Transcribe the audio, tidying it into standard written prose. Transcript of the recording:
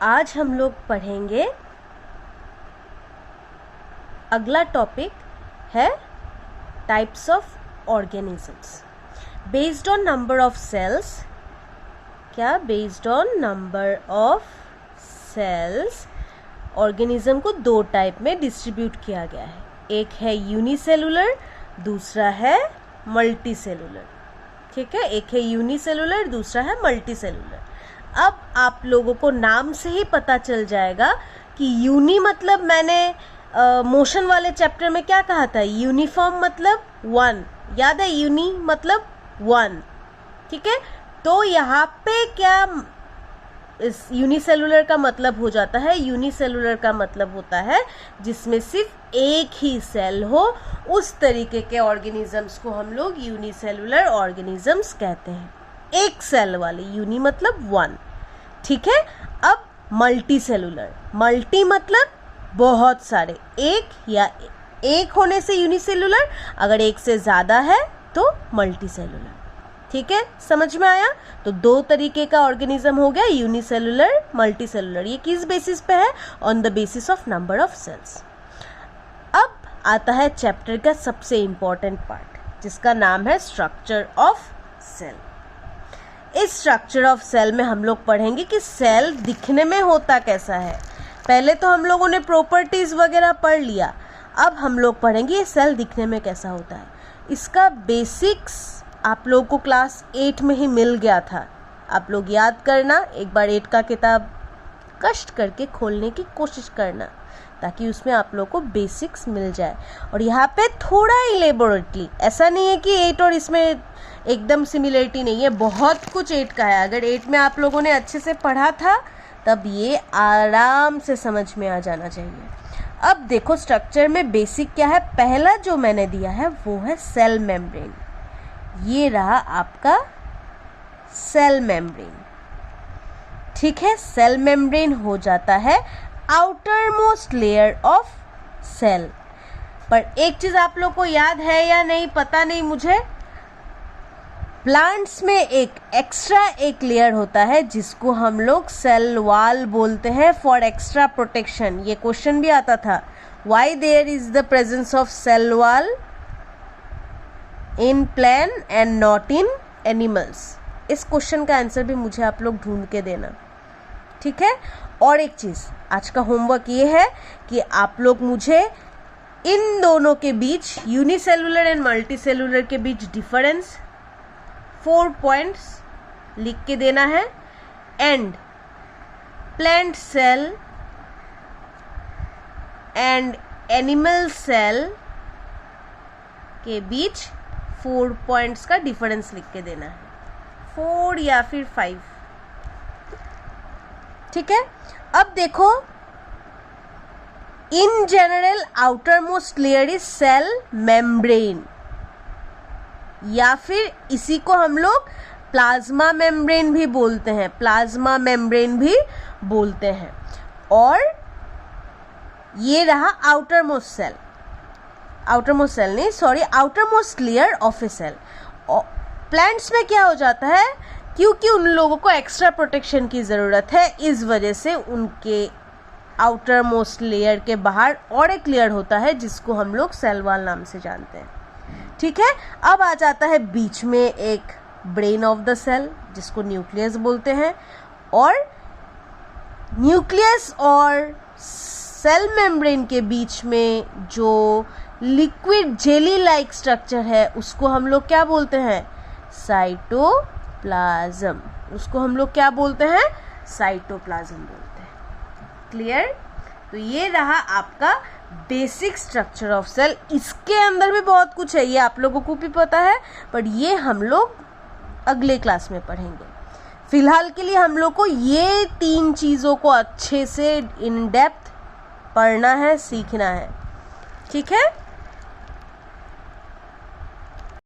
आज हम लोग पढ़ेंगे, अगला टॉपिक है types of organisms based on number of cells. क्या? Based on number of cells organism को दो टाइप में डिस्ट्रीब्यूट किया गया है। एक है यूनिसेलुलर, दूसरा है मल्टीसेलुलर। ठीक है, एक है यूनिसेलुलर, दूसरा है मल्टीसेलुलर। अब आप लोगों को नाम से ही पता चल जाएगा कि यूनी मतलब मैंने मोशन वाले चैप्टर में क्या कहा था, यूनिफॉर्म मतलब वन। याद है? यूनी मतलब वन। ठीक है, तो यहाँ पे क्या इस यूनिसेलुलर का मतलब हो जाता है, यूनिसेलुलर का मतलब होता है जिसमें सिर्फ एक ही सेल हो, उस तरीके के ऑर्गेनिजम्स को हम लोग यूनिसेलुलर ऑर्गेनिजम्स कहते हैं। एक सेल वाले, यूनी मतलब वन। ठीक है, अब मल्टी सेलुलर, मल्टी मतलब बहुत सारे, एक या एक होने से यूनिसेलुलर, अगर एक से ज्यादा है तो मल्टी सेलुलर। ठीक है, समझ में आया? तो दो तरीके का ऑर्गेनिज्म हो गया, यूनिसेलुलर, मल्टीसेलुलर। ये किस बेसिस पे है? On the basis of number of cells. अब आता है चैप्टर का सबसे इंपॉर्टेंट पार्ट, जिसका नाम है स्ट्रक्चर ऑफ सेल। इस स्ट्रक्चर ऑफ सेल में हम लोग पढ़ेंगे कि सेल दिखने में होता कैसा है। पहले तो हम लोगों ने प्रॉपर्टीज वगैरह पढ़ लिया, अब हम लोग पढ़ेंगे ये सेल दिखने में कैसा होता है। इसका बेसिक्स आप लोगों को क्लास 8 में ही मिल गया था। आप लोग याद करना, एक बार 8 का किताब कष्ट करके खोलने की कोशिश करना, ताकि उसमें आप लोगों को बेसिक्स मिल जाए। और यहाँ पे थोड़ा इलेबोरेटली, ऐसा नहीं है कि 8 और इसमें एकदम सिमिलरिटी नहीं है, बहुत कुछ 8 का है। अगर 8 में आप लोगों ने अच्छे से पढ़ा था तब ये आराम से समझ में आ जाना चाहिए। अब देखो स्ट्रक्चर में बेसिक क्या है। पहला जो मैंने दिया है वो है सेल मेम्ब्रेन। ये रहा आपका सेल मेम्ब्रेन। ठीक है, सेल मेम्ब्रेन हो जाता है outer most layer of cell. पर एक चीज आप लोग को याद है या नहीं पता नहीं मुझे, प्लांट्स में एक एक्स्ट्रा एक लेयर होता है जिसको हम लोग सेल वॉल बोलते हैं फॉर एक्स्ट्रा प्रोटेक्शन। ये क्वेश्चन भी आता था, why there is the presence of cell wall in plant and not in animals. इस क्वेश्चन का आंसर भी मुझे आप लोग ढूंढ के देना। ठीक है, और एक चीज आज का होमवर्क ये है कि आप लोग मुझे इन दोनों के बीच, यूनिसेलुलर एंड मल्टीसेलुलर के बीच डिफरेंस 4 पॉइंट्स लिख के देना है। And plant cell and animal cell के बीच 4 पॉइंट्स का डिफरेंस लिख के देना है, 4 या फिर 5। ठीक है, अब देखो, in general outer most layer is cell membrane, या फिर इसी को हम लोग प्लाज्मा मेम्ब्रेन भी बोलते हैं, प्लाज्मा मेम्ब्रेन भी बोलते हैं। और ये रहा outermost cell, outermost cell नहीं, sorry, outer most layer of a cell. Plants में क्या हो जाता है, क्योंकि उन लोगों को एक्स्ट्रा प्रोटेक्शन की ज़रूरत है, इस वजह से उनके आउटर मोस्ट लेयर के बाहर और एक लेयर होता है जिसको हम लोग सेल वॉल नाम से जानते हैं। ठीक है, अब आ जाता है बीच में एक ब्रेन ऑफ द सेल जिसको न्यूक्लियस बोलते हैं। और न्यूक्लियस और सेल मेम्ब्रेन के बीच में जो लिक्विड जेली लाइक स्ट्रक्चर है उसको हम लोग क्या बोलते हैं, साइटोप्लाज्म। उसको हम लोग क्या बोलते हैं, साइटोप्लाज्म बोलते हैं। क्लियर? तो ये रहा आपका बेसिक स्ट्रक्चर ऑफ सेल। इसके अंदर भी बहुत कुछ है, ये आप लोगों को भी पता है, पर ये हम लोग अगले क्लास में पढ़ेंगे। फिलहाल के लिए हम लोग को ये 3 चीज़ों को अच्छे से इन डेप्थ पढ़ना है, सीखना है। ठीक है।